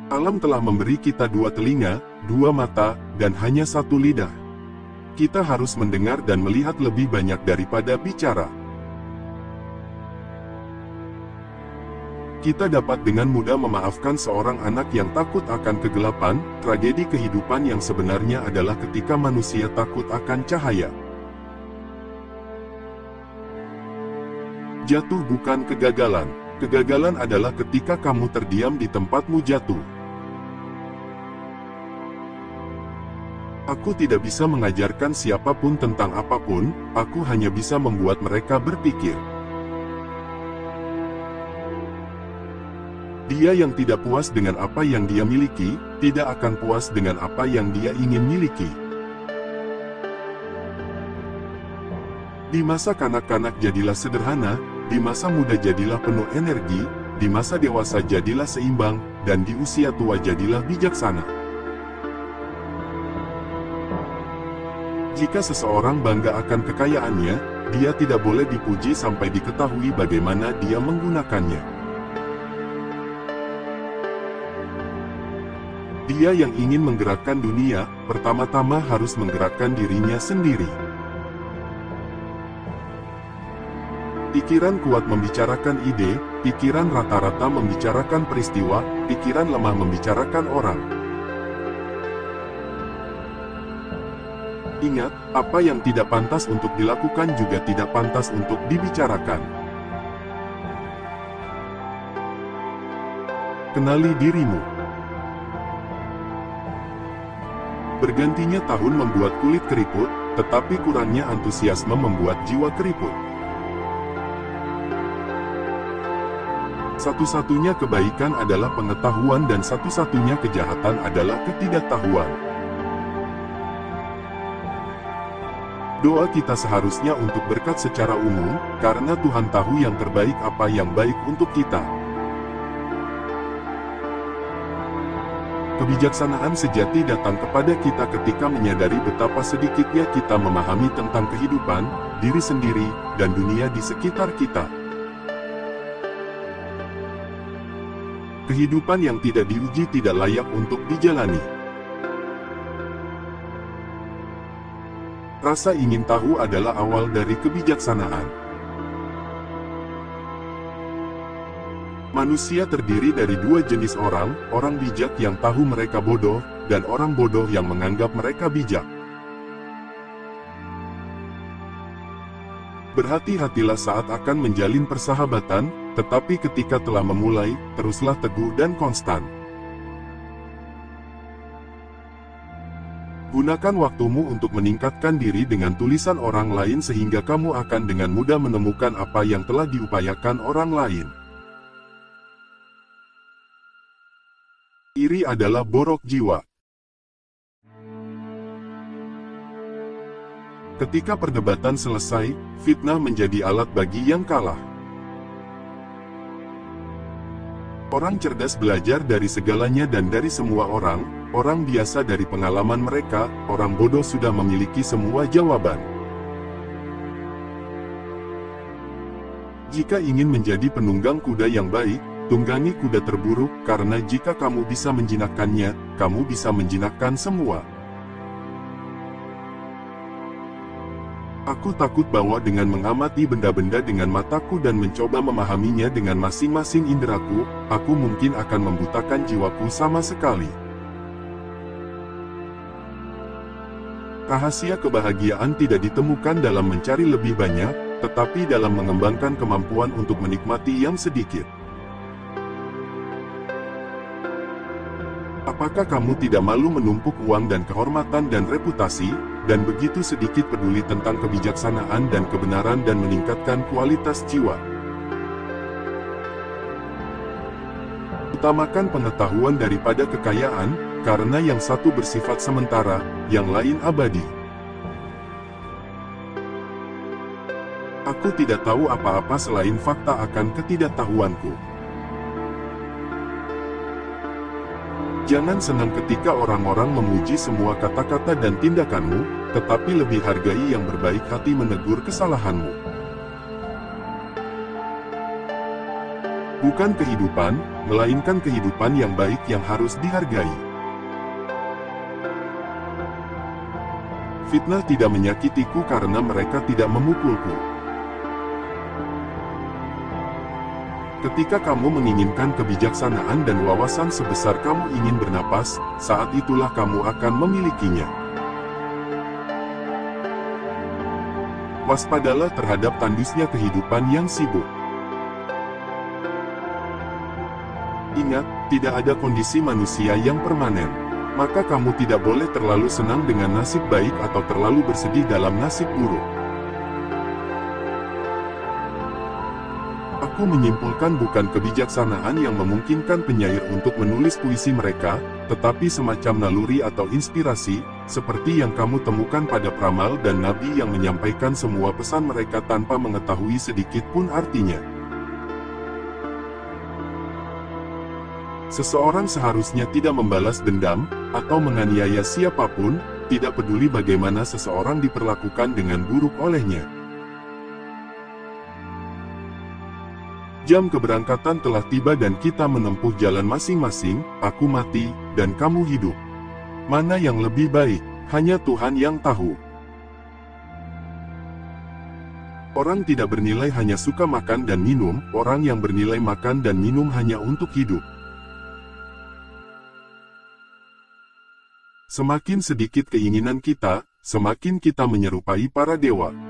Alam telah memberi kita dua telinga, dua mata, dan hanya satu lidah. Kita harus mendengar dan melihat lebih banyak daripada bicara. Kita dapat dengan mudah memaafkan seorang anak yang takut akan kegelapan. Tragedi kehidupan yang sebenarnya adalah ketika manusia takut akan cahaya. Jatuh bukan kegagalan. Kegagalan adalah ketika kamu terdiam di tempatmu jatuh. Aku tidak bisa mengajarkan siapapun tentang apapun, aku hanya bisa membuat mereka berpikir. Dia yang tidak puas dengan apa yang dia miliki, tidak akan puas dengan apa yang dia ingin miliki. Di masa kanak-kanak jadilah sederhana, di masa muda jadilah penuh energi, di masa dewasa jadilah seimbang, dan di usia tua jadilah bijaksana. Jika seseorang bangga akan kekayaannya, dia tidak boleh dipuji sampai diketahui bagaimana dia menggunakannya. Dia yang ingin menggerakkan dunia, pertama-tama harus menggerakkan dirinya sendiri. Pikiran kuat membicarakan ide, pikiran rata-rata membicarakan peristiwa, pikiran lemah membicarakan orang. Ingat, apa yang tidak pantas untuk dilakukan juga tidak pantas untuk dibicarakan. Kenali dirimu. Bergantinya tahun membuat kulit keriput, tetapi kurangnya antusiasme membuat jiwa keriput. Satu-satunya kebaikan adalah pengetahuan dan satu-satunya kejahatan adalah ketidaktahuan. Doa kita seharusnya untuk berkat secara umum, karena Tuhan tahu yang terbaik apa yang baik untuk kita. Kebijaksanaan sejati datang kepada kita ketika menyadari betapa sedikitnya kita memahami tentang kehidupan, diri sendiri, dan dunia di sekitar kita. Kehidupan yang tidak diuji tidak layak untuk dijalani. Rasa ingin tahu adalah awal dari kebijaksanaan. Manusia terdiri dari dua jenis orang, orang bijak yang tahu mereka bodoh, dan orang bodoh yang menganggap mereka bijak. Berhati-hatilah saat akan menjalin persahabatan, tetapi ketika telah memulai, teruslah teguh dan konstan. Gunakan waktumu untuk meningkatkan diri dengan tulisan orang lain sehingga kamu akan dengan mudah menemukan apa yang telah diupayakan orang lain. Iri adalah borok jiwa. Ketika perdebatan selesai, fitnah menjadi alat bagi yang kalah. Orang cerdas belajar dari segalanya dan dari semua orang. Orang biasa dari pengalaman mereka, orang bodoh sudah memiliki semua jawaban. Jika ingin menjadi penunggang kuda yang baik, tunggangi kuda terburuk, karena jika kamu bisa menjinakkannya, kamu bisa menjinakkan semua. Aku takut bahwa dengan mengamati benda-benda dengan mataku dan mencoba memahaminya dengan masing-masing inderaku, aku mungkin akan membutakan jiwaku sama sekali. Rahasia kebahagiaan tidak ditemukan dalam mencari lebih banyak, tetapi dalam mengembangkan kemampuan untuk menikmati yang sedikit. Apakah kamu tidak malu menumpuk uang dan kehormatan dan reputasi, dan begitu sedikit peduli tentang kebijaksanaan dan kebenaran dan meningkatkan kualitas jiwa? Utamakan pengetahuan daripada kekayaan, karena yang satu bersifat sementara, yang lain abadi. Aku tidak tahu apa-apa selain fakta akan ketidaktahuanku. Jangan senang ketika orang-orang memuji semua kata-kata dan tindakanmu, tetapi lebih hargai yang berbaik hati menegur kesalahanmu. Bukan kehidupan, melainkan kehidupan yang baik yang harus dihargai. Fitnah tidak menyakitiku karena mereka tidak memukulku. Ketika kamu menginginkan kebijaksanaan dan wawasan sebesar kamu ingin bernapas, saat itulah kamu akan memilikinya. Waspadalah terhadap tandusnya kehidupan yang sibuk. Ingat, tidak ada kondisi manusia yang permanen. Maka kamu tidak boleh terlalu senang dengan nasib baik atau terlalu bersedih dalam nasib buruk. Aku menyimpulkan bukan kebijaksanaan yang memungkinkan penyair untuk menulis puisi mereka, tetapi semacam naluri atau inspirasi, seperti yang kamu temukan pada peramal dan nabi yang menyampaikan semua pesan mereka tanpa mengetahui sedikit pun artinya. Seseorang seharusnya tidak membalas dendam, atau menganiaya siapapun, tidak peduli bagaimana seseorang diperlakukan dengan buruk olehnya. Jam keberangkatan telah tiba dan kita menempuh jalan masing-masing, aku mati, dan kamu hidup. Mana yang lebih baik, hanya Tuhan yang tahu. Orang tidak bernilai hanya suka makan dan minum, orang yang bernilai makan dan minum hanya untuk hidup. Semakin sedikit keinginan kita, semakin kita menyerupai para dewa.